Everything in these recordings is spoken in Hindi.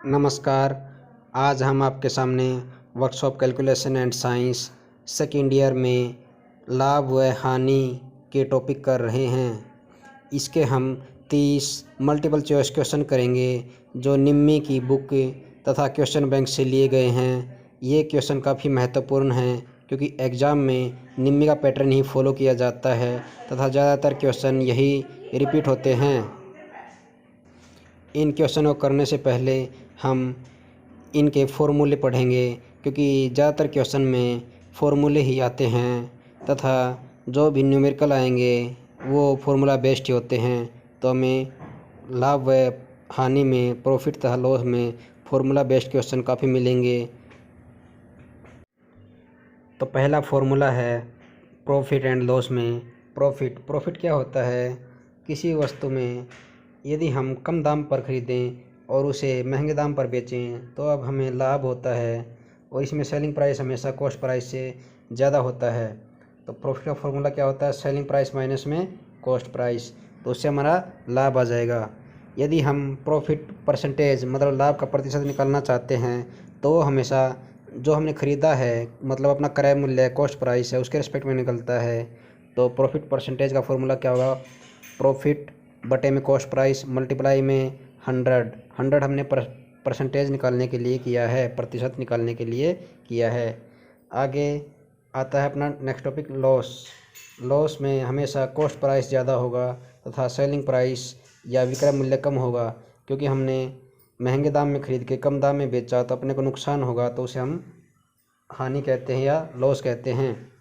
नमस्कार। आज हम आपके सामने workshop calculation and science second year में लाभ व हानि के टॉपिक कर रहे हैं। इसके हम 30 मल्टीपल चॉइस क्वेश्चन करेंगे जो निम्मी की बुक तथा क्वेश्चन बैंक से लिए गए हैं। ये क्वेश्चन काफ़ी महत्वपूर्ण हैं क्योंकि एग्ज़ाम में निम्मी का पैटर्न ही फॉलो किया जाता है तथा ज़्यादातर क्वेश्चन यही रिपीट होते हैं। इन क्वेश्चन को करने से पहले हम इनके फॉर्मूले पढ़ेंगे क्योंकि ज़्यादातर क्वेश्चन में फॉर्मूले ही आते हैं तथा जो भी न्यूमेरिकल आएंगे वो फॉर्मूला बेस्ड ही होते हैं। तो हमें लाभ व हानि में, प्रॉफिट तथा लॉस में फॉर्मूला बेस्ड क्वेश्चन काफ़ी मिलेंगे। तो पहला फॉर्मूला है प्रॉफिट एंड लॉस में। प्रॉफिट क्या होता है? किसी वस्तु में यदि हम कम दाम पर ख़रीदें और उसे महंगे दाम पर बेचें तो अब हमें लाभ होता है और इसमें सेलिंग प्राइस हमेशा कॉस्ट प्राइस से ज़्यादा होता है। तो प्रॉफिट का फॉर्मूला क्या होता है? सेलिंग प्राइस माइनस में कॉस्ट प्राइस, तो उससे हमारा लाभ आ जाएगा। यदि हम प्रॉफिट परसेंटेज मतलब लाभ का प्रतिशत निकालना चाहते हैं तो हमेशा जो हमने ख़रीदा है मतलब अपना क्रय मूल्य कॉस्ट प्राइस है उसके रिस्पेक्ट में निकलता है। तो प्रॉफिट परसेंटेज का फॉर्मूला क्या होगा? प्रॉफिट बटे में कॉस्ट प्राइस मल्टीप्लाई में 100 हमने परसेंटेज निकालने के लिए किया है, प्रतिशत निकालने के लिए किया है। आगे आता है अपना नेक्स्ट टॉपिक लॉस में हमेशा कॉस्ट प्राइस ज़्यादा होगा तथा सेलिंग प्राइस या विक्रय मूल्य कम होगा क्योंकि हमने महंगे दाम में ख़रीद के कम दाम में बेचा तो अपने को नुकसान होगा, तो उसे हम हानि कहते हैं या लॉस कहते हैं।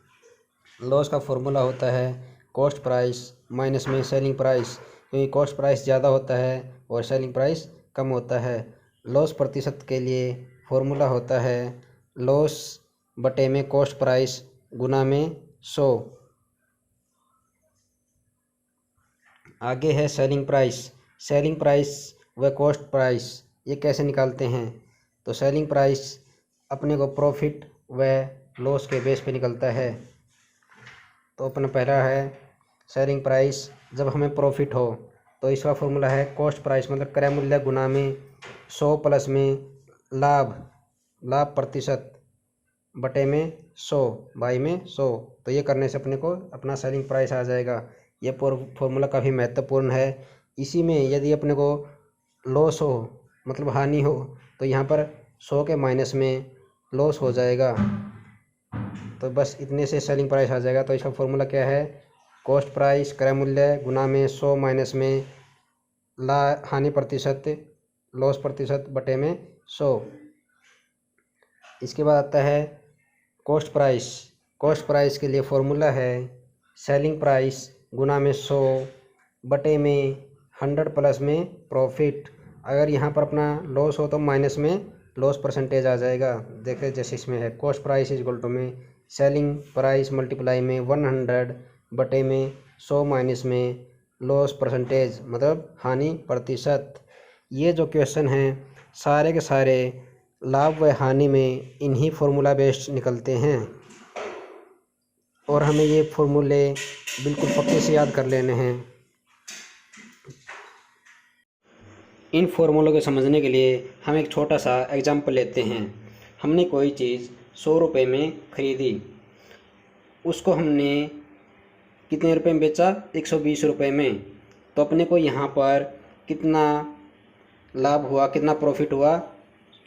लॉस का फॉर्मूला होता है कॉस्ट प्राइस माइनस में सेलिंग प्राइस, क्योंकि कॉस्ट प्राइस ज़्यादा होता है और सेलिंग प्राइस कम होता है। लॉस प्रतिशत के लिए फॉर्मूला होता है लॉस बटे में कॉस्ट प्राइस गुना में 100। आगे है सेलिंग प्राइस व कॉस्ट प्राइस, ये कैसे निकालते हैं? तो सेलिंग प्राइस अपने को प्रॉफिट व लॉस के बेस पे निकलता है। तो अपना पहला है सेलिंग प्राइस, जब हमें प्रॉफिट हो तो इसका फॉर्मूला है कॉस्ट प्राइस मतलब क्रय मूल्य गुना में 100 प्लस में लाभ प्रतिशत बटे में 100 बाई में 100। तो ये करने से अपने को अपना सेलिंग प्राइस आ जाएगा। ये फॉर्मूला काफ़ी महत्वपूर्ण है। इसी में यदि अपने को लॉस हो मतलब हानि हो तो यहाँ पर 100 के माइनस में लॉस हो जाएगा, तो बस इतने से सेलिंग प्राइस आ जाएगा। तो इसका फॉर्मूला क्या है? कॉस्ट प्राइस क्रय मूल्य गुना में 100 माइनस में हानि प्रतिशत लॉस प्रतिशत बटे में 100। इसके बाद आता है कॉस्ट प्राइस के लिए फॉर्मूला है सेलिंग प्राइस गुना में 100 बटे में 100 प्लस में प्रॉफिट। अगर यहाँ पर अपना लॉस हो तो माइनस में लॉस परसेंटेज आ जाएगा। देखिए जैसे इसमें है cost price is equal to में सेलिंग प्राइस मल्टीप्लाई में 100 बटे में 100 माइनस में लॉस परसेंटेज मतलब हानि प्रतिशत। ये जो क्वेश्चन हैं सारे के सारे लाभ व हानि में इन्हीं फॉर्मूला बेस्ड निकलते हैं और हमें ये फॉर्मूले बिल्कुल पक्के से याद कर लेने हैं। इन फॉर्मूलों को समझने के लिए हम एक छोटा सा एग्जाम्पल लेते हैं। हमने कोई चीज़ 100 रुपये में ख़रीदी, उसको हमने कितने रुपए में बेचा? 120 रुपये में। तो अपने को यहाँ पर कितना लाभ हुआ, कितना प्रॉफिट हुआ?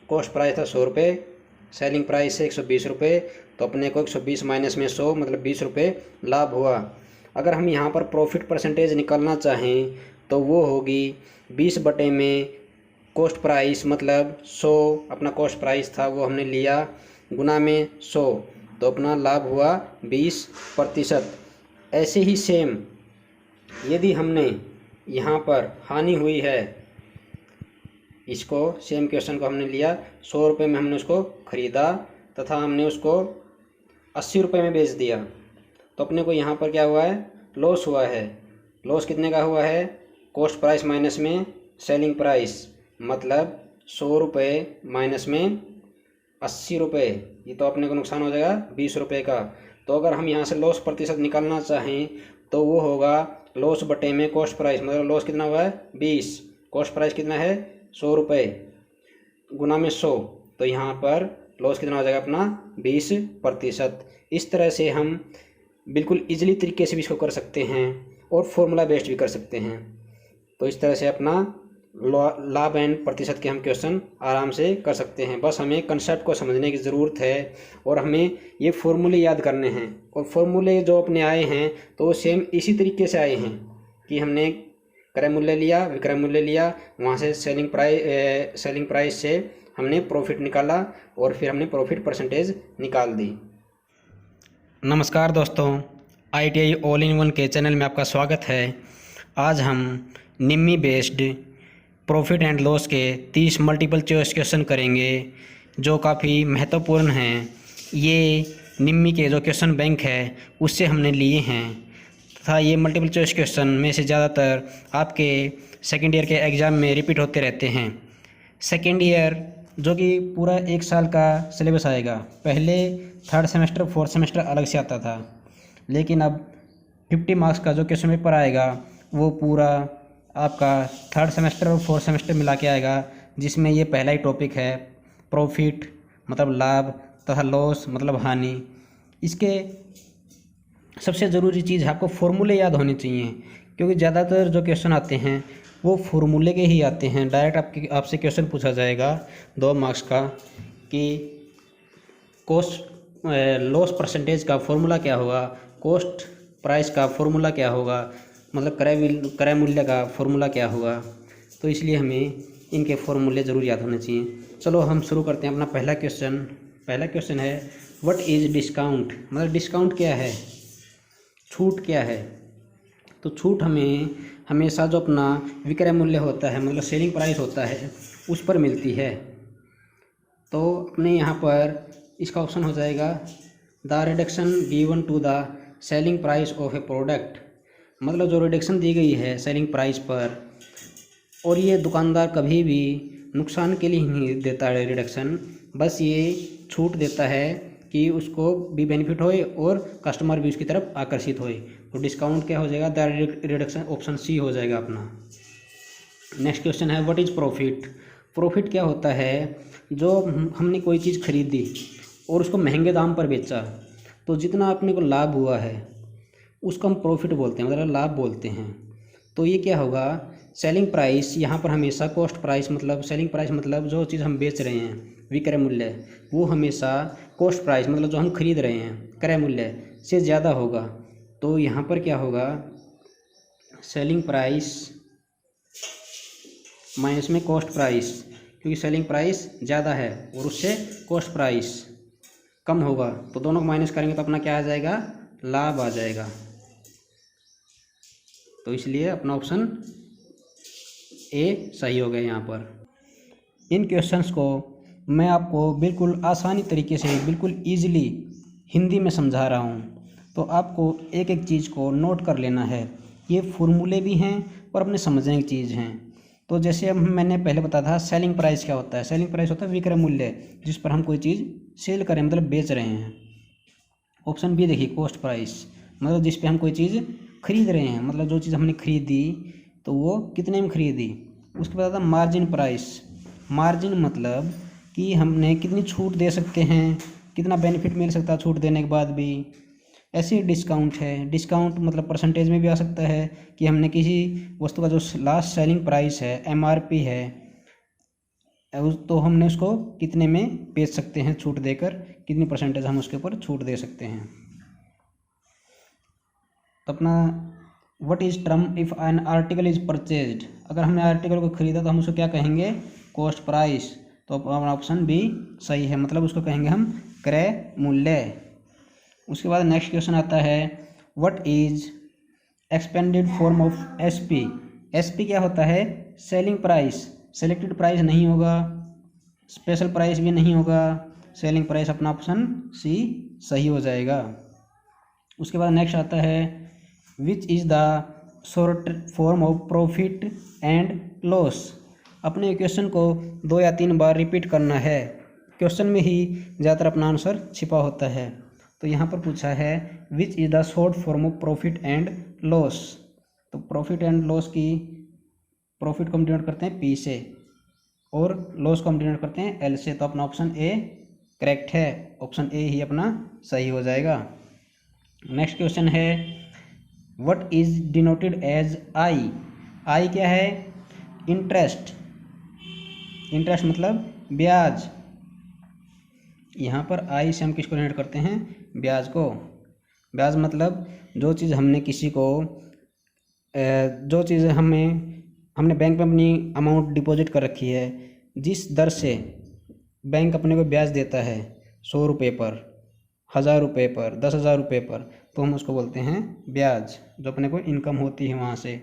कॉस्ट प्राइस था 100 रुपये, सेलिंग प्राइस है 120 रुपये, तो अपने को 120 माइनस में 100 मतलब 20 रुपये लाभ हुआ। अगर हम यहाँ पर प्रॉफिट परसेंटेज निकालना चाहें तो वो होगी 20 बटे में कॉस्ट प्राइस मतलब 100 अपना कॉस्ट प्राइस था वो हमने लिया गुना में 100, तो अपना लाभ हुआ 20%। ऐसे ही सेम यदि हमने यहाँ पर हानि हुई है, इसको सेम क्वेश्चन को हमने लिया 100 रुपये में हमने उसको ख़रीदा तथा हमने उसको 80 रुपये में बेच दिया, तो अपने को यहाँ पर क्या हुआ है? लॉस हुआ है। लॉस कितने का हुआ है? कॉस्ट प्राइस माइनस में सेलिंग प्राइस मतलब 100 रुपये माइनस में 80 रुपये, ये तो अपने को नुकसान हो जाएगा 20 रुपये का। तो अगर हम यहाँ से लॉस प्रतिशत निकालना चाहें तो वो होगा लॉस बटे में कॉस्ट प्राइस मतलब लॉस कितना हुआ है? 20, कॉस्ट प्राइस कितना है? 100 रुपये। गुना में 100, तो यहाँ पर लॉस कितना हो जाएगा अपना 20%। इस तरह से हम बिल्कुल ईजिली तरीके से भी इसको कर सकते हैं और फॉर्मूला बेस्ड भी कर सकते हैं। तो इस तरह से अपना लाभ एंड प्रतिशत के हम क्वेश्चन आराम से कर सकते हैं। बस हमें कंसेप्ट को समझने की ज़रूरत है और हमें ये फॉर्मूले याद करने हैं। और फॉर्मूले जो अपने आए हैं तो वो सेम इसी तरीके से आए हैं कि हमने क्रय मूल्य लिया, विक्रय मूल्य लिया, वहाँ से सेलिंग प्राइस से हमने प्रॉफिट निकाला और फिर हमने प्रॉफिट परसेंटेज निकाल दी। नमस्कार दोस्तों, ITI ऑल इन वन के चैनल में आपका स्वागत है। आज हम निम्मी बेस्ड प्रॉफिट एंड लॉस के 30 मल्टीपल चॉइस क्वेश्चन करेंगे जो काफ़ी महत्वपूर्ण हैं। ये निम्मी के जो क्वेश्चन बैंक है उससे हमने लिए हैं तथा ये मल्टीपल चॉइस क्वेश्चन में से ज़्यादातर आपके सेकेंड ईयर के एग्ज़ाम में रिपीट होते रहते हैं। सेकेंड ईयर जो कि पूरा 1 साल का सिलेबस आएगा, पहले 3rd सेमेस्टर 4th सेमेस्टर अलग से आता था, लेकिन अब 50 मार्क्स का जो क्वेश्चन पेपर आएगा वो पूरा आपका 3rd सेमेस्टर और 4th सेमेस्टर मिला के आएगा, जिसमें ये पहला ही टॉपिक है प्रॉफिट मतलब लाभ तथा लॉस मतलब हानि। इसके सबसे ज़रूरी चीज़ है आपको फॉर्मूले याद होने चाहिए, क्योंकि ज़्यादातर जो क्वेश्चन आते हैं वो फॉर्मूले के ही आते हैं। डायरेक्ट आपसे क्वेश्चन पूछा जाएगा 2 मार्क्स का कि कॉस्ट लॉस परसेंटेज का फॉर्मूला क्या होगा, कॉस्ट प्राइस का फॉर्मूला क्या होगा, मतलब क्रय मूल्य का फॉर्मूला क्या होगा। तो इसलिए हमें इनके फॉर्मूले ज़रूर याद होने चाहिए। चलो हम शुरू करते हैं अपना पहला क्वेश्चन है व्हाट इज़ डिस्काउंट, मतलब डिस्काउंट क्या है, छूट क्या है। तो छूट हमें हमेशा जो अपना विक्रय मूल्य होता है मतलब सेलिंग प्राइस होता है उस पर मिलती है। तो अपने यहाँ पर इसका ऑप्शन हो जाएगा the reduction given to the selling price of a product, मतलब जो रिडक्शन दी गई है सेलिंग प्राइस पर, और ये दुकानदार कभी भी नुकसान के लिए नहीं देता है रिडक्शन, बस ये छूट देता है कि उसको भी बेनिफिट होए और कस्टमर भी उसकी तरफ आकर्षित होए। तो डिस्काउंट क्या हो जाएगा, द रिडक्शन, ऑप्शन सी हो जाएगा अपना। नेक्स्ट क्वेश्चन है व्हाट इज़ प्रॉफिट। प्रॉफिट क्या होता है, जो हमने कोई चीज़ खरीदी और उसको महंगे दाम पर बेचा तो जितना अपने को लाभ हुआ है उसको हम प्रॉफिट बोलते हैं, मतलब लाभ बोलते हैं। तो ये क्या होगा, सेलिंग प्राइस, यहाँ पर हमेशा कॉस्ट प्राइस मतलब सेलिंग प्राइस मतलब जो चीज़ हम बेच रहे हैं विक्रय मूल्य, वो हमेशा कॉस्ट प्राइस मतलब जो हम खरीद रहे हैं क्रय मूल्य से ज़्यादा होगा। तो यहाँ पर क्या होगा, सेलिंग प्राइस माइनस में कॉस्ट प्राइस, क्योंकि सेलिंग प्राइस ज़्यादा है और उससे कॉस्ट प्राइस कम होगा, तो दोनों को माइनस करेंगे तो अपना क्या आ जाएगा, लाभ आ जाएगा। तो इसलिए अपना ऑप्शन ए सही हो गया यहाँ पर। इन क्वेश्चंस को मैं आपको बिल्कुल आसानी तरीके से बिल्कुल ईजिली हिंदी में समझा रहा हूँ, तो आपको एक एक चीज़ को नोट कर लेना है। ये फॉर्मूले भी हैं और अपने समझने की चीज़ हैं। तो जैसे अब मैंने पहले बताया था सेलिंग प्राइस क्या होता है, सेलिंग प्राइस होता है विक्रय मूल्य जिस पर हम कोई चीज़ सेल करें मतलब बेच रहे हैं। ऑप्शन बी देखिए कॉस्ट प्राइस, मतलब जिस पे हम कोई चीज़ खरीद रहे हैं, मतलब जो चीज़ हमने खरीदी तो वो कितने में खरीदी। उसके बाद आता मार्जिन प्राइस, मार्जिन मतलब कि हमने कितनी छूट दे सकते हैं, कितना बेनिफिट मिल सकता है छूट देने के बाद भी। ऐसे ही डिस्काउंट है, डिस्काउंट मतलब परसेंटेज में भी आ सकता है कि हमने किसी वस्तु का जो लास्ट सेलिंग प्राइस है MRP है तो हमने उसको कितने में बेच सकते हैं छूट देकर, कितनी परसेंटेज हम उसके ऊपर छूट दे सकते हैं। तो अपना what is term if an article is purchased, अगर हमने आर्टिकल को खरीदा तो हम उसको क्या कहेंगे, कॉस्ट प्राइस। तो अपना ऑप्शन बी सही है, मतलब उसको कहेंगे हम क्रय मूल्य। उसके बाद नेक्स्ट क्वेश्चन आता है what is expanded form of SP। SP क्या होता है, सेलिंग प्राइस, सेलेक्टेड प्राइस नहीं होगा, स्पेशल प्राइस भी नहीं होगा, सेलिंग प्राइस, अपना ऑप्शन सी सही हो जाएगा। उसके बाद नेक्स्ट आता है which is the short form of profit and loss. अपने क्वेश्चन को 2 या 3 बार रिपीट करना है, क्वेश्चन में ही ज़्यादातर अपना आंसर छिपा होता है। तो यहाँ पर पूछा है which is the short form of profit and loss. तो प्रॉफिट एंड लॉस की प्रॉफिट को हम डिनोट करते हैं P से, और लॉस को हम डिनोट करते हैं एल से। तो अपना ऑप्शन ए करेक्ट है, ऑप्शन ए ही अपना सही हो जाएगा। नेक्स्ट क्वेश्चन है what is denoted as I. I क्या है? इंटरेस्ट। इंटरेस्ट मतलब ब्याज। यहाँ पर आई से हम किसको डिनोट करते हैं? ब्याज को। ब्याज मतलब जो चीज़ हमने किसी को जो चीज़ हमने बैंक में अपनी अमाउंट डिपॉजिट कर रखी है, जिस दर से बैंक अपने को ब्याज देता है 100 रुपये पर, 1000 रुपये पर, 10,000 रुपये पर, तो हम उसको बोलते हैं ब्याज, जो अपने को इनकम होती है वहाँ से।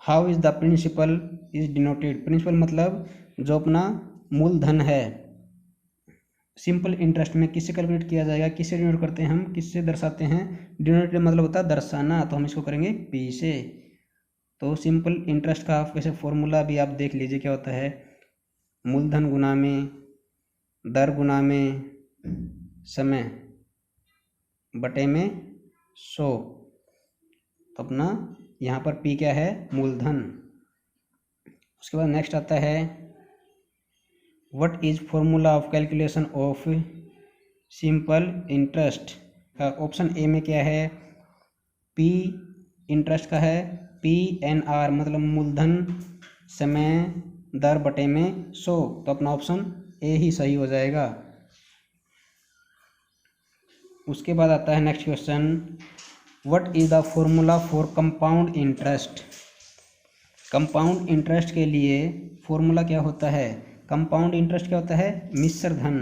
How is the principal is denoted. Principal मतलब जो अपना मूलधन है। सिंपल इंटरेस्ट में किससे कैलकुलेट किया जाएगा, किससे डिनोट करते हैं हम, किससे दर्शाते हैं? डिनोटेड मतलब होता है दर्शाना, तो हम इसको करेंगे पी से। तो सिंपल इंटरेस्ट का वैसे फॉर्मूला भी आप देख लीजिए क्या होता है, मूलधन गुना में दर गुना में समय बटे में 100। तो अपना यहाँ पर पी क्या है? मूलधन। उसके बाद नेक्स्ट आता है what is formula of calculation of simple interest. Option A में क्या है? पी इंटरेस्ट का है पी एन आर, मतलब मूलधन समय दर बटे में 100। तो अपना ऑप्शन ए ही सही हो जाएगा। उसके बाद आता है next question what is the formula for compound interest. Compound interest के लिए फॉर्मूला क्या होता है? कंपाउंड इंटरेस्ट क्या होता है? मिश्र धन।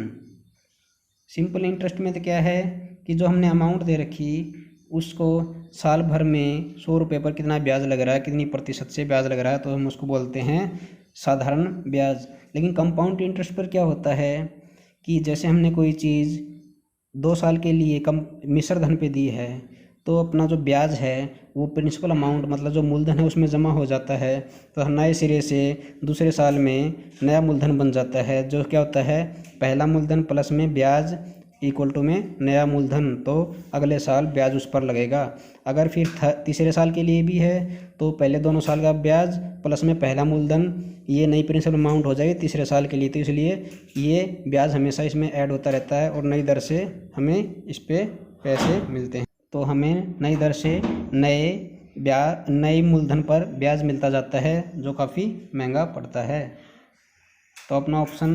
सिंपल इंटरेस्ट में तो क्या है कि जो हमने अमाउंट दे रखी उसको साल भर में 100 रुपये पर कितना ब्याज लग रहा है, कितनी प्रतिशत से ब्याज लग रहा है, तो हम उसको बोलते हैं साधारण ब्याज। लेकिन कंपाउंड इंटरेस्ट पर क्या होता है कि जैसे हमने कोई चीज़ 2 साल के लिए कम मिश्र धन पे दी है, तो अपना जो ब्याज है वो प्रिंसिपल अमाउंट मतलब जो मूलधन है उसमें जमा हो जाता है, तो नए सिरे से दूसरे साल में नया मूलधन बन जाता है, जो क्या होता है पहला मूलधन प्लस में ब्याज इक्वल टू में नया मूलधन, तो अगले साल ब्याज उस पर लगेगा। अगर फिर तीसरे साल के लिए भी है तो पहले दोनों साल का ब्याज प्लस में पहला मूलधन, ये नई प्रिंसिपल अमाउंट हो जाएगी तीसरे साल के लिए। तो इसलिए ये ब्याज हमेशा इसमें ऐड होता रहता है और नई दर से हमें इस पर पैसे मिलते हैं। तो हमें नई दर से नए मूलधन पर ब्याज मिलता जाता है, जो काफ़ी महंगा पड़ता है। तो अपना ऑप्शन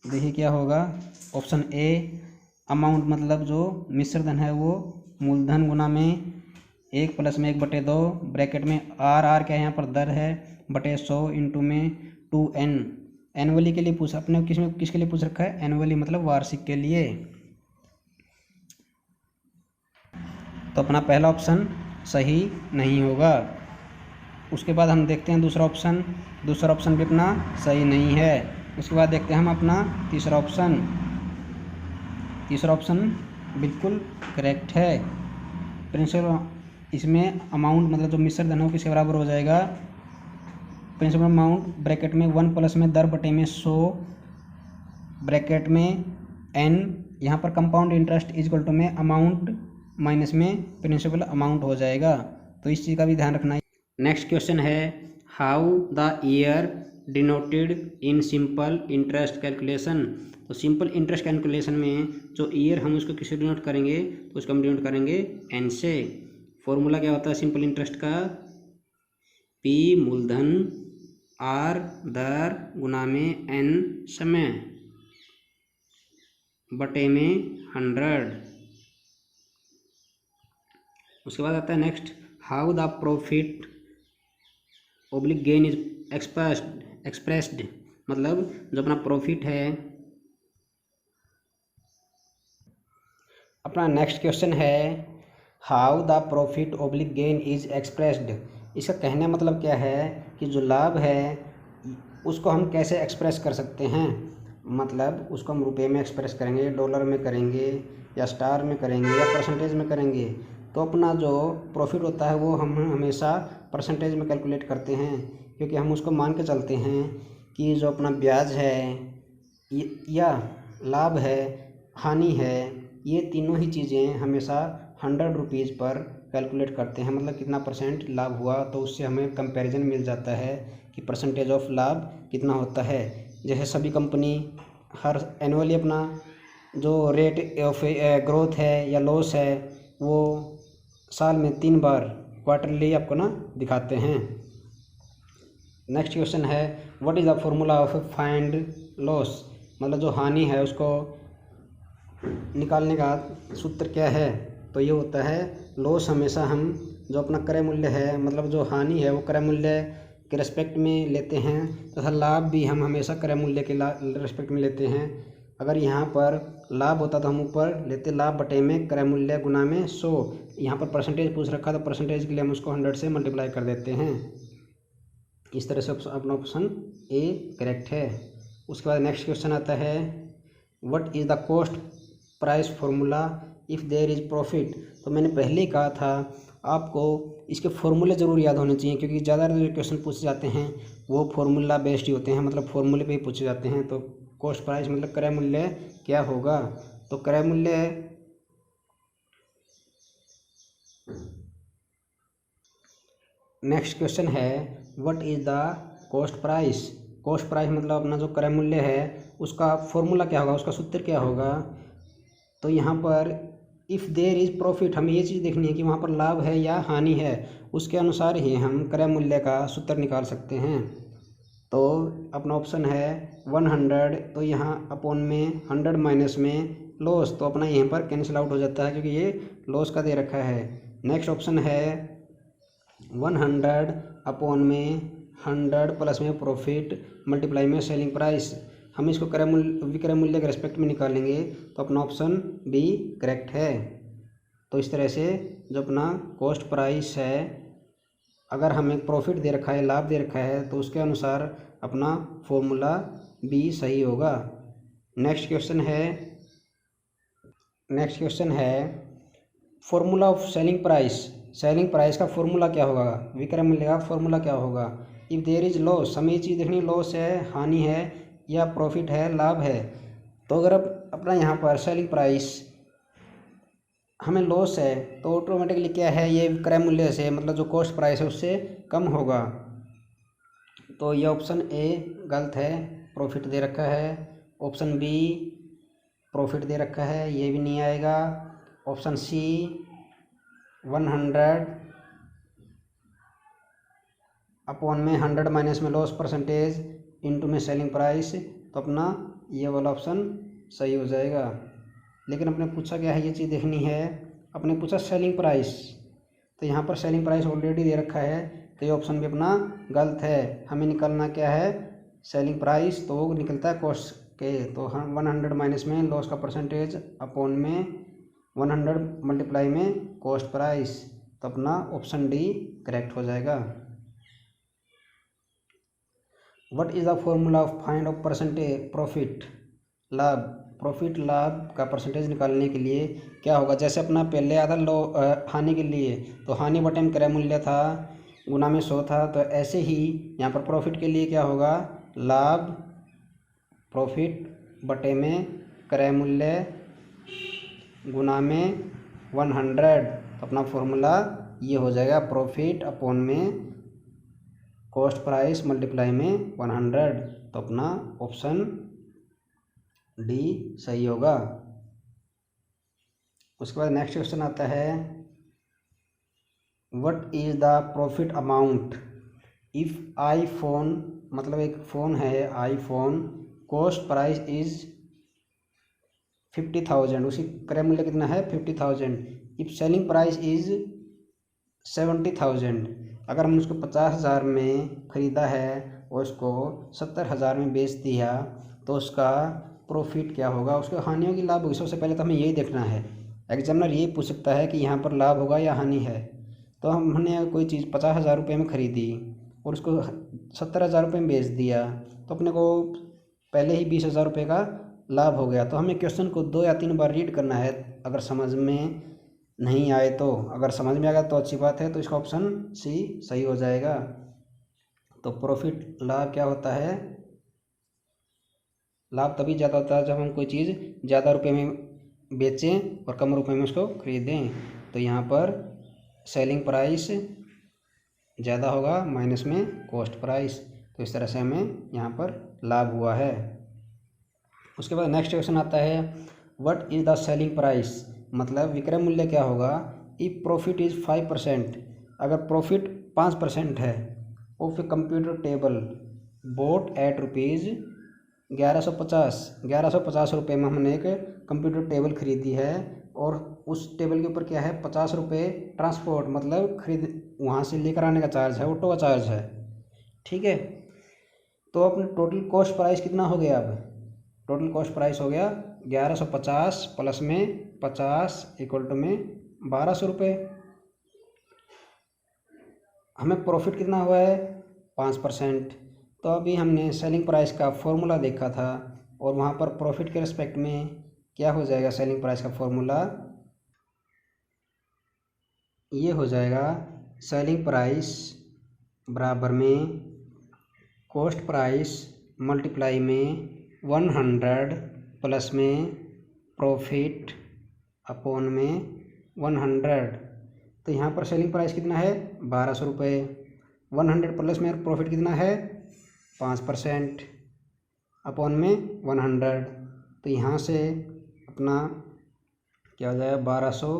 देखिए क्या होगा, ऑप्शन ए अमाउंट मतलब जो मिश्र धन है वो मूलधन गुना में 1 प्लस में 1/2 ब्रैकेट में आर क्या है यहाँ पर दर है बटे 100 इंटू में 2n। एनुअली के लिए पूछ अपने किसके लिए पूछ रखा है? एनुअली मतलब वार्षिक के लिए। तो अपना पहला ऑप्शन सही नहीं होगा। उसके बाद हम देखते हैं दूसरा ऑप्शन भी अपना सही नहीं है। उसके बाद देखते हैं हम अपना तीसरा ऑप्शन बिल्कुल करेक्ट है। प्रिंसिपल इसमें अमाउंट मतलब जो मिश्र धन हो किसके बराबर हो जाएगा? प्रिंसिपल अमाउंट ब्रैकेट में 1 प्लस में दर बटे में 100 ब्रैकेट में n, यहाँ पर कंपाउंड इंटरेस्ट इक्वल टू में अमाउंट माइनस में प्रिंसिपल अमाउंट हो जाएगा। तो इस चीज़ का भी ध्यान रखना है। नेक्स्ट क्वेश्चन है how the year denoted in simple interest calculation. तो सिंपल इंटरेस्ट कैलकुलेशन में जो ईयर हम उसको किससे डिनोट करेंगे? तो उसको हम डिनोट करेंगे एन से। फॉर्मूला क्या होता है सिंपल इंटरेस्ट का? पी मूलधन आर दर गुना में एन समय बटे में 100। उसके बाद आता है next how the profit oblique gain is expressed. मतलब जो अपना प्रॉफिट है। अपना नेक्स्ट क्वेश्चन है how the profit oblique gain is expressed. इसका कहने का मतलब क्या है कि जो लाभ है उसको हम कैसे एक्सप्रेस कर सकते हैं, मतलब उसको हम रुपये में एक्सप्रेस करेंगे, डॉलर में करेंगे, या स्टार में करेंगे, या परसेंटेज में करेंगे। तो अपना जो प्रॉफिट होता है वो हम हमेशा परसेंटेज में कैलकुलेट करते हैं, क्योंकि हम उसको मान के चलते हैं कि जो अपना ब्याज है या लाभ है, हानि है, ये तीनों ही चीज़ें हमेशा 100 रुपीज़ पर कैलकुलेट करते हैं। मतलब कितना % लाभ हुआ, तो उससे हमें कंपैरिजन मिल जाता है कि परसेंटेज ऑफ लाभ कितना होता है। जैसे सभी कंपनी हर एनुअली अपना जो रेट ऑफ ग्रोथ है या लॉस है वो साल में 3 बार क्वार्टरली आपको ना दिखाते हैं। नेक्स्ट क्वेश्चन है what is the formula of find loss, मतलब जो हानि है उसको निकालने का सूत्र क्या है। तो ये होता है लॉस हमेशा हम जो अपना क्रय मूल्य है, मतलब जो हानि है वो क्रय मूल्य के रेस्पेक्ट में लेते हैं, तथा लाभ भी हम हमेशा क्रय मूल्य के रेस्पेक्ट में लेते हैं। अगर यहाँ पर लाभ होता तो हम ऊपर लेते लाभ बटे में क्रय मूल्य गुना में 100। यहाँ पर परसेंटेज पूछ रखा तो परसेंटेज के लिए हम उसको 100 से मल्टीप्लाई कर देते हैं। इस तरह से अपना ऑप्शन ए करेक्ट है। उसके बाद नेक्स्ट क्वेश्चन आता है what is the cost price formula if there is profit. तो मैंने पहले ही कहा था आपको इसके फॉर्मूले ज़रूर याद होने चाहिए, क्योंकि ज़्यादा जो क्वेश्चन पूछे जाते हैं वो फॉर्मूला बेस्ड ही होते हैं, मतलब फॉर्मूले पे ही पूछे जाते हैं। तो कॉस्ट प्राइस मतलब क्रय मूल्य क्या होगा, तो क्रय मूल्य नेक्स्ट क्वेश्चन है what is the cost price. Cost price मतलब अपना जो क्रय मूल्य है उसका फॉर्मूला क्या होगा, उसका सूत्र क्या होगा। तो यहाँ पर इफ़ देयर इज़ प्रॉफिट, हमें ये चीज़ देखनी है कि वहाँ पर लाभ है या हानि है, उसके अनुसार ही हम क्रय मूल्य का सूत्र निकाल सकते हैं। तो अपना ऑप्शन है 100, तो यहाँ अपॉन में 100 माइनस में लॉस, तो अपना यहीं पर कैंसिल आउट हो जाता है क्योंकि ये लॉस का दे रखा है। नेक्स्ट ऑप्शन है 100 अपॉन में 100 प्लस में प्रॉफिट मल्टीप्लाई में सेलिंग प्राइस। हम इसको विक्रय मूल्य के रेस्पेक्ट में निकालेंगे तो अपना ऑप्शन बी करेक्ट है। तो इस तरह से जो अपना कॉस्ट प्राइस है, अगर हमें प्रॉफिट दे रखा है, लाभ दे रखा है, तो उसके अनुसार अपना फॉर्मूला बी सही होगा। नेक्स्ट क्वेश्चन है formula of selling price. Selling price का फॉर्मूला क्या होगा, विक्रय मूल्य का फॉर्मूला क्या होगा। इफ़ देयर इज़ लॉस, हमें ये चीज़ देखनी लॉस है, हानि है या प्रॉफिट है, लाभ है। तो अगर अपना यहाँ पर सेलिंग प्राइस हमें लॉस है तो ऑटोमेटिकली क्या है, ये क्रय मूल्य से मतलब जो कॉस्ट प्राइस है उससे कम होगा। तो ये ऑप्शन ए गलत है, प्रॉफिट दे रखा है। ऑप्शन बी प्रॉफिट दे रखा है, ये भी नहीं आएगा। ऑप्शन सी 100 अपॉन में 100 माइनस में लॉस परसेंटेज इनटू में सेलिंग प्राइस, तो अपना ये वाला ऑप्शन सही हो जाएगा। लेकिन अपने पूछा क्या है, ये चीज़ देखनी है। अपने पूछा सेलिंग प्राइस, तो यहाँ पर सेलिंग प्राइस ऑलरेडी दे रखा है, तो ये ऑप्शन भी अपना गलत है। हमें निकालना क्या है, सेलिंग प्राइस, तो वो निकलता है कॉस्ट के। तो हम 100 माइनस में लॉस का परसेंटेज अपॉन में 100 मल्टीप्लाई में कॉस्ट प्राइस, तो अपना ऑप्शन डी करेक्ट हो जाएगा। What is the formula of find of percentage profit लाभ। प्रॉफिट लाभ का परसेंटेज निकालने के लिए क्या होगा, जैसे अपना पहले आधा हानि के लिए, तो हानि बटे में क्रय मूल्य था गुना में 100 था, तो ऐसे ही यहाँ पर प्रॉफिट के लिए क्या होगा, लाभ प्रॉफिट बटे में क्रय मूल्य गुना में 100, तो अपना फॉर्मूला ये हो जाएगा प्रॉफिट अपॉन में कॉस्ट प्राइस मल्टीप्लाई में 100, तो अपना ऑप्शन डी सही होगा। उसके बाद नेक्स्ट क्वेश्चन आता है what is the profit amount if iPhone, मतलब एक फ़ोन है आईफोन, कॉस्ट प्राइस इज़ 50,000, उसकी क्रय मूल्य कितना है 50,000। इफ़ सेलिंग प्राइस इज़ 70,000, अगर हमने उसको 50,000 में ख़रीदा है और उसको 70,000 में बेच दिया, तो उसका प्रॉफिट क्या होगा, उसको हानियों की लाभ होगी। सबसे पहले तो हमें यही देखना है, एग्जामिनर यही पूछ सकता है कि यहाँ पर लाभ होगा या हानि है। तो हमने कोई चीज़ 50,000 रुपये में ख़रीदी और उसको 70,000 रुपये में बेच दिया, तो अपने को पहले ही 20,000 रुपये का लाभ हो गया। तो हमें क्वेश्चन को 2 या 3 बार रीड करना है, अगर समझ में नहीं आए तो। अगर समझ में आ गया तो अच्छी बात है, तो इसका ऑप्शन सी सही हो जाएगा। तो प्रॉफिट लाभ क्या होता है, लाभ तभी ज़्यादा होता है जब हम कोई चीज़ ज़्यादा रुपए में बेचें और कम रुपए में उसको खरीदें। तो यहाँ पर सेलिंग प्राइस ज़्यादा होगा माइनस में कॉस्ट प्राइस, तो इस तरह से हमें यहाँ पर लाभ हुआ है। उसके बाद नेक्स्ट क्वेश्चन आता है what is the selling price, मतलब विक्रय मूल्य क्या होगा इफ़ प्रॉफिट इज़ 5%, अगर प्रॉफिट 5% है of a computer table bought at rupees 1150 रुपये में हमने एक कंप्यूटर टेबल खरीदी है और उस टेबल के ऊपर क्या है 50 रुपये ट्रांसपोर्ट, मतलब खरीद वहाँ से लेकर आने का चार्ज है, ऑटो का चार्ज है। ठीक है, तो अपने टोटल कॉस्ट प्राइस कितना हो गया, अब टोटल कॉस्ट प्राइस हो गया 1150 प्लस में 50 इक्वल टू में 1200 रुपये। हमें प्रॉफिट कितना हुआ है 5%। तो अभी हमने सेलिंग प्राइस का फॉर्मूला देखा था और वहाँ पर प्रॉफिट के रिस्पेक्ट में क्या हो जाएगा, सेलिंग प्राइस का फॉर्मूला ये हो जाएगा सेलिंग प्राइस बराबर में कॉस्ट प्राइस मल्टीप्लाई में 100 प्लस में प्रॉफिट अपॉन में 100। तो यहाँ पर सेलिंग प्राइस कितना है 1200 रुपये, 100 प्लस में प्रॉफिट कितना है 5% अपॉन में 100। तो यहाँ से अपना क्या हो जाएगा 1200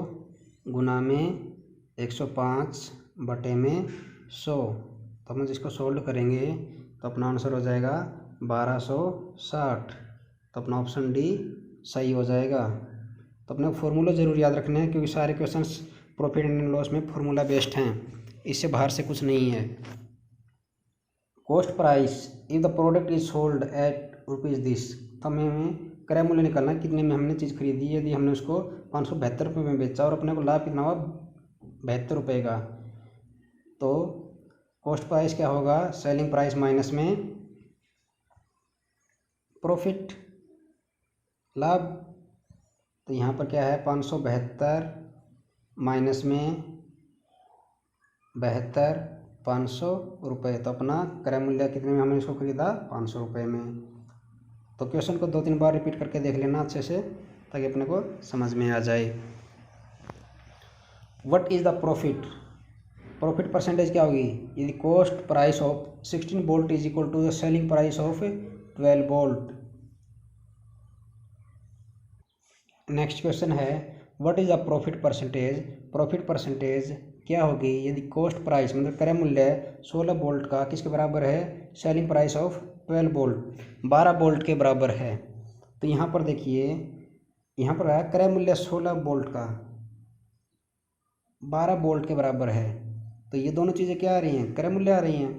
गुना में 105 बटे में 100। तो हम जिसको सोल्व करेंगे तो अपना आंसर हो जाएगा 1260। तो अपना ऑप्शन डी सही हो जाएगा। तो अपने फॉर्मूला ज़रूर याद रखना है क्योंकि सारे क्वेश्चंस प्रॉफिट एंड लॉस में फॉर्मूला बेस्ड हैं, इससे बाहर से कुछ नहीं है। Cost price if the product is sold at rupees this, तो हमें क्रय मूल्य निकालना कितने में हमने चीज़ खरीदी। यदि हमने उसको 572 रुपये में बेचा और अपने को लाभ कितना हुआ 72 रुपये का, तो कॉस्ट प्राइस क्या होगा सेलिंग प्राइस माइनस में प्रॉफिट लाभ। तो यहाँ पर क्या है 572 माइनस में 72 500 रुपये। तो अपना क्रय मूल्य कितने में हमने इसको खरीदा 500 रुपये में। तो क्वेश्चन को 2-3 बार रिपीट करके देख लेना अच्छे से ताकि अपने को समझ में आ जाए। What is the profit, profit percentage क्या होगी यदि cost price of 16 bolt is equal to the selling price of 12 bolt. Next question है what is the profit percentage, profit percentage क्या होगी यदि कॉस्ट प्राइस मतलब क्रय मूल्य 16 बोल्ट का किसके बराबर है selling price of 12 bolt 12 bolt के बराबर है। तो यहाँ पर देखिए यहाँ पर है क्रय मूल्य 16 बोल्ट का 12 बोल्ट के बराबर है, तो ये दोनों चीज़ें क्या आ रही हैं क्रय मूल्य आ रही हैं।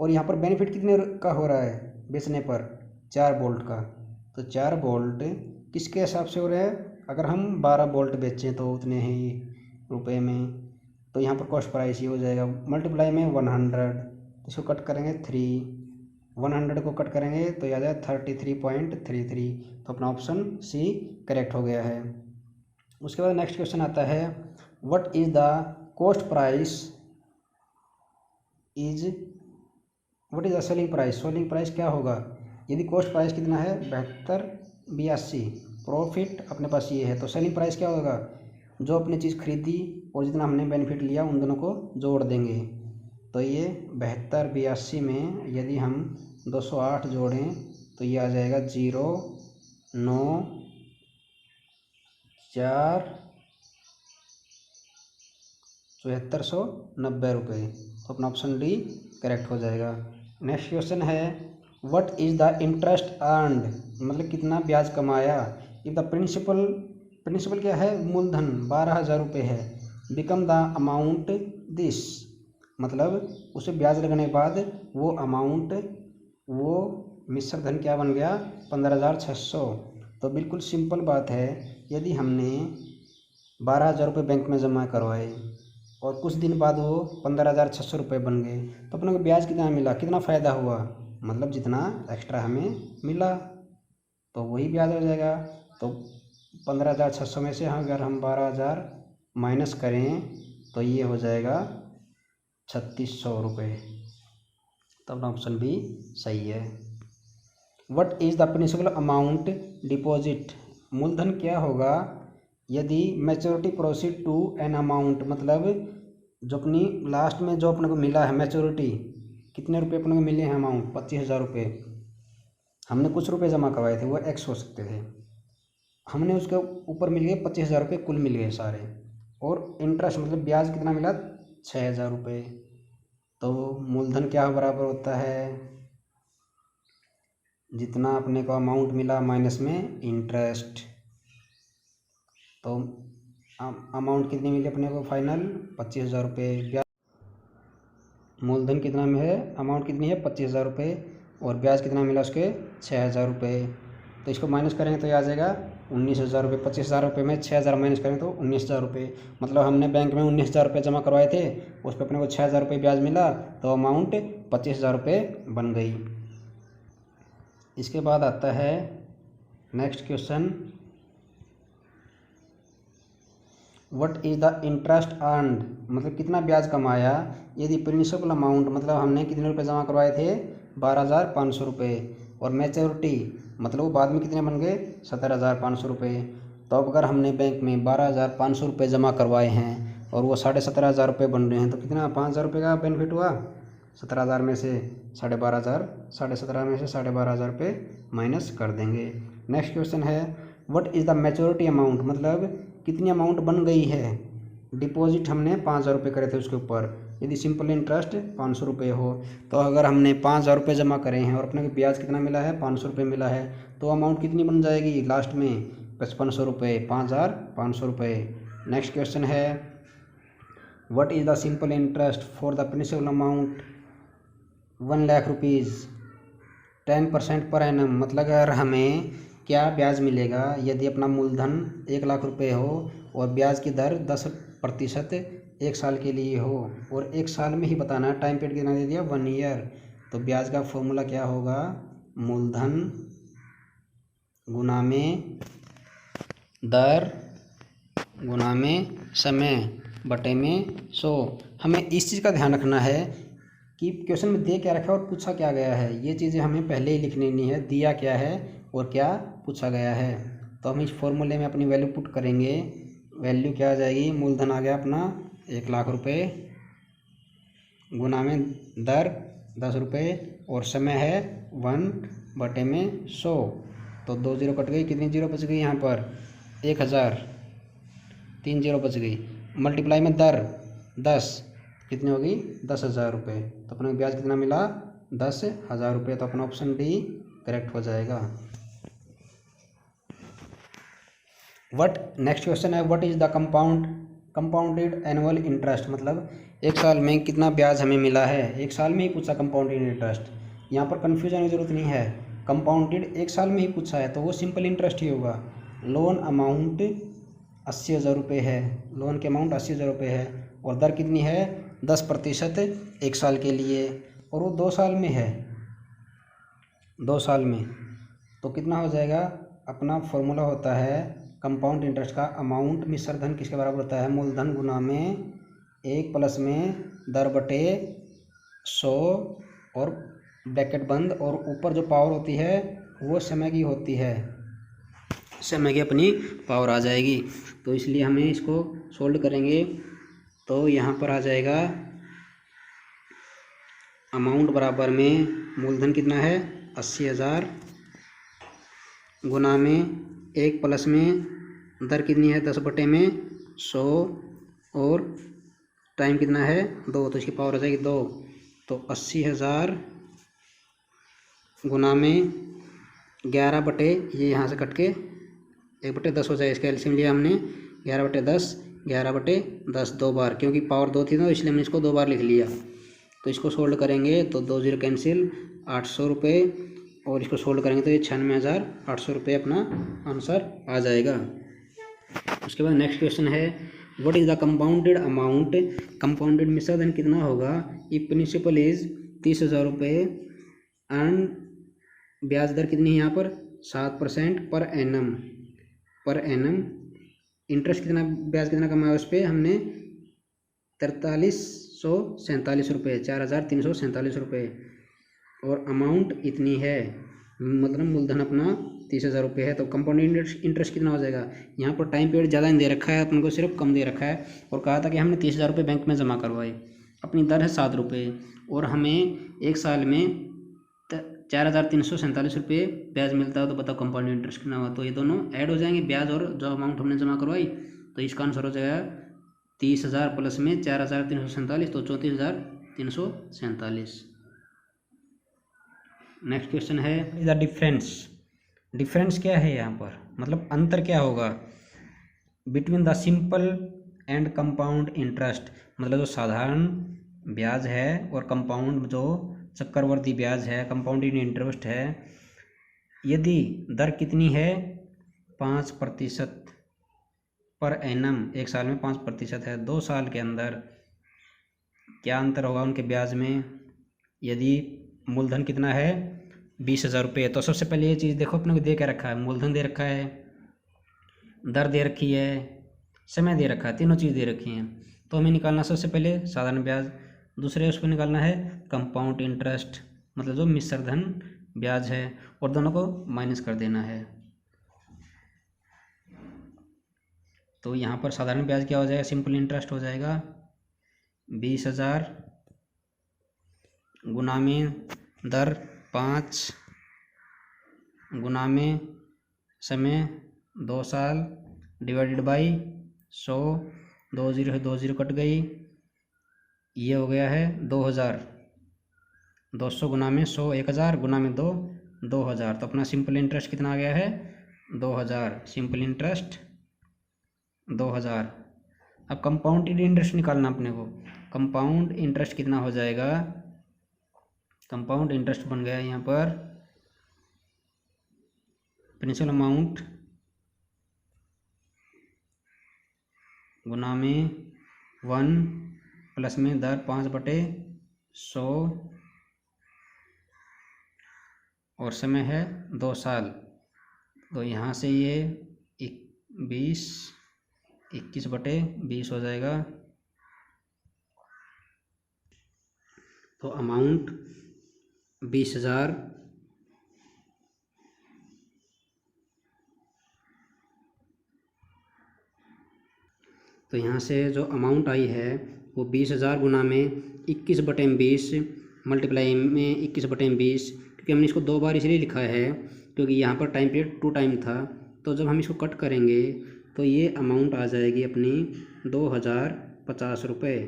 और यहाँ पर बेनिफिट कितने का हो रहा है बेचने पर 4 बोल्ट का, तो 4 बोल्ट किसके हिसाब से हो रहा है अगर हम 12 बोल्ट बेचें तो उतने ही रुपए में। तो यहाँ पर कॉस्ट प्राइस ये हो जाएगा मल्टीप्लाई में 100, इसको कट करेंगे 3, 100 को कट करेंगे तो ये आ जाए 33.33। तो अपना ऑप्शन सी करेक्ट हो गया है। उसके बाद नेक्स्ट क्वेश्चन आता है what is the cost price is what is the selling price, selling price क्या होगा यदि कॉस्ट प्राइस कितना है 7282, प्रॉफिट अपने पास ये है, तो सेलिंग प्राइस क्या होगा जो अपनी चीज़ खरीदी और जितना हमने बेनिफिट लिया उन दोनों को जोड़ देंगे। तो ये 7282 में यदि हम 208 जोड़ें तो ये आ जाएगा 0 9 4 7490 रुपये। तो अपना ऑप्शन डी करेक्ट हो जाएगा। नेक्स्ट क्वेश्चन है what is the interest earned, मतलब कितना ब्याज कमाया इफ़ द प्रिंसिपल क्या है मूलधन 12,000 रुपये है, बिकम द अमाउंट दिस, मतलब उसे ब्याज लगने के बाद वो अमाउंट वो मिश्र धन क्या बन गया 15,600। तो बिल्कुल सिंपल बात है यदि हमने 12,000 रुपये बैंक में जमा करवाए और कुछ दिन बाद वो 15,600 रुपये बन गए तो अपने को ब्याज कितना मिला कितना फ़ायदा हुआ, मतलब जितना एक्स्ट्रा हमें मिला तो वही ब्याज हो जाएगा। तो 15,600 में से अगर हम 12,000 माइनस करें तो ये हो जाएगा 3600 रुपये। तो अपना ऑप्शन भी सही है। What is the principal amount deposit, मूलधन क्या होगा यदि maturity proceed to an amount, मतलब जो अपनी लास्ट में जो अपने को मिला है मैच्योरिटी कितने रुपये अपने को मिले हैं अमाउंट 25,000 रुपये। हमने कुछ रुपए जमा करवाए थे, वो एक्स हो सकते थे, हमने उसके ऊपर मिल गए 25,000 रुपये कुल मिल गए सारे। और इंटरेस्ट मतलब ब्याज कितना मिला 6,000 रुपये। तो मूलधन क्या बराबर होता है, जितना अपने को अमाउंट मिला माइनस में इंटरेस्ट। तो अमाउंट कितनी मिली अपने को फाइनल 25,000 रुपये। ब्याज मूलधन कितना में है, अमाउंट कितनी है 25,000 रुपये, और ब्याज कितना मिला उसके 6,000 रुपये। तो इसको माइनस करेंगे तो ये आ जाएगा 19,000 रुपये। 25,000 रुपये में 6,000 माइनस करेंगे तो 19,000 रुपये। मतलब हमने बैंक में 19,000 रुपये जमा करवाए थे, उस पर अपने को 6,000 रुपये ब्याज मिला, तो अमाउंट 25,000 रुपये बन गई। इसके बाद आता है next question, what is the interest earned, मतलब कितना ब्याज कमाया यदि प्रिंसिपल अमाउंट, मतलब हमने कितने रुपए जमा करवाए थे 12,500 रुपये, और मैच्योरिटी मतलब वो बाद में कितने बन गए 17,500 रुपये। तो अब अगर हमने बैंक में 12,500 रुपये जमा करवाए हैं और वो 17,500 रुपये बन रहे हैं, तो कितना 5,000 रुपये का बेनिफिट हुआ। 17,000 में से 12,500, 17,500 में से 12,500 रुपये माइनस कर देंगे। नेक्स्ट क्वेश्चन है, what is the maturity amount, मतलब कितनी अमाउंट बन गई है। डिपॉजिट हमने 5,000 रुपये करे थे उसके ऊपर, यदि सिंपल इंटरेस्ट 500 रुपये हो, तो अगर हमने 5,000 रुपये जमा करे हैं और अपने को ब्याज कितना मिला है 500 रुपये मिला है, तो अमाउंट कितनी बन जाएगी लास्ट में 5500 रुपये, 5,500 रुपये। नेक्स्ट क्वेश्चन है, what is the simple interest for the principal amount 1,00,000 rupees 10% पर एनम, मतलब अगर हमें क्या ब्याज मिलेगा यदि अपना मूलधन 1,00,000 रुपये हो और ब्याज की दर 10% 1 साल के लिए हो, और 1 साल में ही बताना है, टाइम पीरियड कितना दे दिया 1 ईयर। तो ब्याज का फॉर्मूला क्या होगा, मूलधन गुना में दर गुना में समय बटे में 100। हमें इस चीज़ का ध्यान रखना है कि क्वेश्चन में दे क्या रखा है और पूछा क्या गया है, ये चीज़ें हमें पहले ही लिखनी नहीं है, दिया क्या है और क्या पूछा गया है। तो हम इस फॉर्मूले में अपनी वैल्यू पुट करेंगे, वैल्यू क्या आ जाएगी, मूलधन आ गया अपना 1,00,000 रुपये, गुना में दर 10 रुपये, और समय है 1 में 100। तो 2 जीरो कट गई, कितनी जीरो बच गई यहाँ पर 1,000, 3 जीरो बच गई, मल्टीप्लाई में दर 10 कितनी होगी 10,000 रुपये। तो अपना ब्याज कितना मिला 10,000 रुपये। तो अपना ऑप्शन डी करेक्ट हो जाएगा। नेक्स्ट क्वेश्चन है, what is the compounded annual interest, मतलब 1 साल में कितना ब्याज हमें मिला है। 1 साल में ही पूछा कंपाउंडेड इंटरेस्ट, यहाँ पर कन्फ्यूजन की जरूरत नहीं है, कंपाउंडेड 1 साल में ही पूछा है तो वो सिंपल इंटरेस्ट ही होगा। लोन अमाउंट 80,000 रुपये है, लोन के अमाउंट 80,000 रुपये है, और दर कितनी है 10% 1 साल के लिए, और वो 2 साल में है, 2 साल में। तो कितना हो जाएगा, अपना फॉर्मूला होता है कंपाउंड इंटरेस्ट का, अमाउंट मिश्र धन किसके बराबर होता है, मूलधन गुना में 1 प्लस में दर बटे 100, और ब्रैकेट बंद, और ऊपर जो पावर होती है वो समय की होती है, समय की अपनी पावर आ जाएगी। तो इसलिए हमें इसको सोल्व करेंगे, तो यहाँ पर आ जाएगा अमाउंट बराबर में मूलधन कितना है 80,000, गुना में 1 प्लस में दर कितनी है 10/100, और टाइम कितना है 2, तो इसकी पावर आ जाएगी 2। तो 80,000 गुना में 11 बटे, ये यहाँ से कट के 1/10 हो जाएगा, इसका एलसीएम लिया हमने 11/10, 11/10 2 बार, क्योंकि पावर 2 थी ना इसलिए हमने इसको 2 बार लिख लिया। तो इसको सोल्व करेंगे तो 2 जीरो कैंसिल, 800 रुपये, और इसको सोल्व करेंगे तो ये 96,800 रुपये अपना आंसर आ जाएगा। उसके बाद नेक्स्ट क्वेश्चन है, what is the compounded amount, compounded मिश्र धन कितना होगा इफ प्रिंसिपल इज 30,000 रुपये एंड ब्याज दर कितनी है यहाँ पर 7% पर एनम। इंटरेस्ट कितना, ब्याज कितना कमाया उस पर हमने 4347 रुपये, 4,347 रुपये, और अमाउंट इतनी है, मतलब मूलधन अपना 30,000 रुपये है। तो कंपाउंड इंटरेस्ट कितना हो जाएगा, यहाँ पर टाइम पीरियड ज़्यादा नहीं दे रखा है, अपन को सिर्फ कम दे रखा है, और कहा था कि हमने 30,000 रुपये बैंक में जमा करवाए, अपनी दर है 7 रुपये और हमें एक साल में 4,347 रुपये ब्याज मिलता है, तो बताओ कंपाउंड इंटरेस्ट कितना हुआ। तो ये दोनों ऐड हो जाएंगे, ब्याज और जो अमाउंट हमने जमा करवाई, तो इसका आंसर हो जाएगा 30,000 प्लस में 4,347, तो 34,347। नेक्स्ट क्वेश्चन है द डिफरेंस। डिफरेंस क्या है यहाँ पर, मतलब अंतर क्या होगा between the simple and compound interest, मतलब जो साधारण ब्याज है और कंपाउंड जो चक्रवर्ती ब्याज है, कंपाउंडिंग इंटरेस्ट है। यदि दर कितनी है 5% पर एनम, एक साल में 5% है, 2 साल के अंदर क्या अंतर होगा उनके ब्याज में। यदि मूलधन कितना है 20,000 रुपये, तो सबसे पहले ये चीज़ देखो अपने को दे के रखा है, मूलधन दे रखा है, दर दे रखी है, समय दे रखा है, तीनों चीज़ दे रखी हैं। तो हमें निकालना सबसे पहले साधारण ब्याज, दूसरे उसको निकालना है कंपाउंड इंटरेस्ट, मतलब जो मिश्रधन ब्याज है, और दोनों को माइनस कर देना है। तो यहाँ पर साधारण ब्याज क्या हो जाएगा, सिंपल इंटरेस्ट हो जाएगा 20,000 गुना में दर 5 गुना में समय 2 साल डिवाइडेड बाई 100, 2 जीरो है 2 जीरो कट गई, ये हो गया है 2,000, 200 गुना में 100, 1,000 गुना में 2, 2,000। तो अपना सिंपल इंटरेस्ट कितना आ गया है 2,000, सिंपल इंटरेस्ट 2,000। अब कंपाउंडेड इंटरेस्ट निकालना अपने को। कंपाउंड इंटरेस्ट कितना हो जाएगा, कंपाउंड इंटरेस्ट बन गया यहाँ पर प्रिंसिपल अमाउंट गुना में 1 प्लस में दर 5/100 और समय है 2 साल। तो यहाँ से ये 21/20 हो जाएगा। तो अमाउंट 20,000 तो यहाँ से जो अमाउंट आई है वो 20,000 गुना में 21/20 मल्टीप्लाई में 21/20, क्योंकि हमने इसको 2 बार इसलिए लिखा है क्योंकि यहाँ पर टाइम पीरियड 2 टाइम था। तो जब हम इसको कट करेंगे तो ये अमाउंट आ जाएगी अपनी 2,050 रुपये,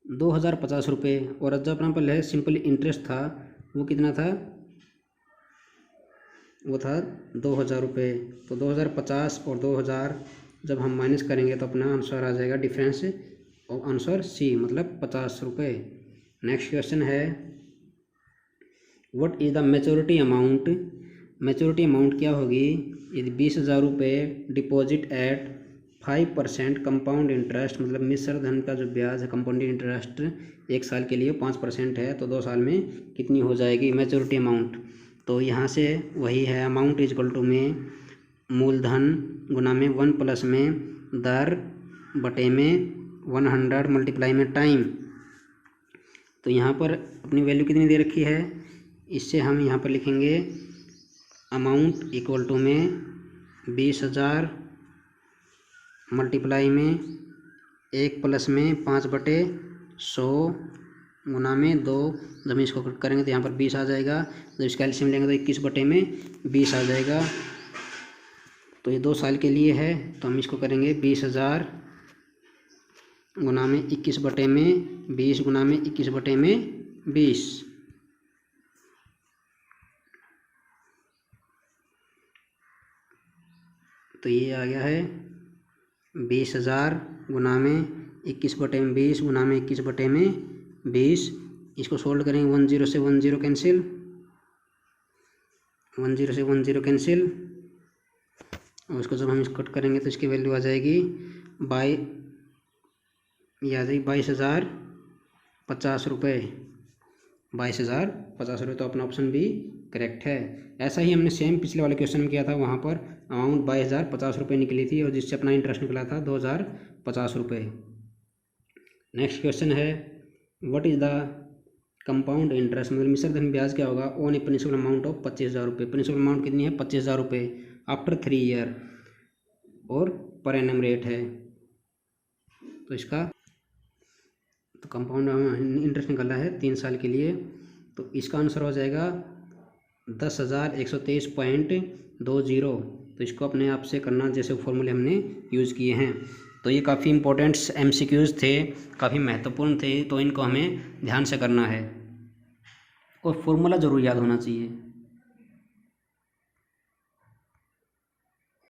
2,050 रुपये। और जब अपना पहले सिंपल इंटरेस्ट था वो कितना था, वो था 2,000 रुपये। तो 2,050 और 2,000 जब हम माइनस करेंगे तो अपना आंसर आ जाएगा डिफरेंस, और आंसर सी मतलब 50 रुपये। नेक्स्ट क्वेश्चन है what is the maturity amount. Maturity amount क्या होगी यदि 20,000 रुपये डिपॉजिट एट 5% कंपाउंड इंटरेस्ट, मतलब मिश्र धन का जो ब्याज है कंपाउंड इंटरेस्ट एक साल के लिए 5% है, तो 2 साल में कितनी हो जाएगी मैच्योरिटी अमाउंट। तो यहाँ से वही है अमाउंट इज इक्वल टू में मूलधन गुना में 1 प्लस में दर बटे में 100 मल्टीप्लाई में टाइम। तो यहाँ पर अपनी वैल्यू कितनी दे रखी है, इससे हम यहाँ पर लिखेंगे अमाउंट इक्वल टू में 20,000 मल्टीप्लाई में 1 प्लस में 5/100 गुना में 2। जब इसको कट करेंगे तो यहाँ पर 20 आ जाएगा, जब इसका एलसीएम लेंगे तो 21/20 आ जाएगा। तो ये 2 साल के लिए है, तो हम इसको करेंगे 20,000 गुना में 21/20 गुना में 21/20। तो ये आ गया है 20,000 गुना में 21/20 गुना में 21/20। इसको सोल्व करेंगे 1 0 से 1 0 कैंसिल, 1 0 से 1 0 कैंसिल, और इसको जब हम इसको कट करेंगे तो इसकी वैल्यू आ जाएगी ये आ जाएगी 22,050 रुपये, 22,050 रुपये। तो अपना ऑप्शन भी करेक्ट है। ऐसा ही हमने सेम पिछले वाले क्वेश्चन में किया था, वहाँ पर अमाउंट 22,050 रुपये निकली थी और जिससे अपना इंटरेस्ट निकला था 2,050 रुपये। नेक्स्ट क्वेश्चन है what is the compound interest, मतलब मिश्र धन ब्याज क्या होगा on a principal amount of 25,000 रुपये। प्रिंसिपल अमाउंट कितनी है 25,000 रुपये आफ्टर 3 ईयर, और पर एनम रेट है। तो इसका तो कंपाउंड इंटरेस्ट निकाला है 3 साल के लिए, तो इसका आंसर हो जाएगा 10,123.20। तो इसको अपने आप से करना जैसे फॉर्मूले हमने यूज़ किए हैं। तो ये काफ़ी इंपॉर्टेंट्स MCQs थे, काफ़ी महत्वपूर्ण थे, तो इनको हमें ध्यान से करना है और फॉर्मूला ज़रूर याद होना चाहिए।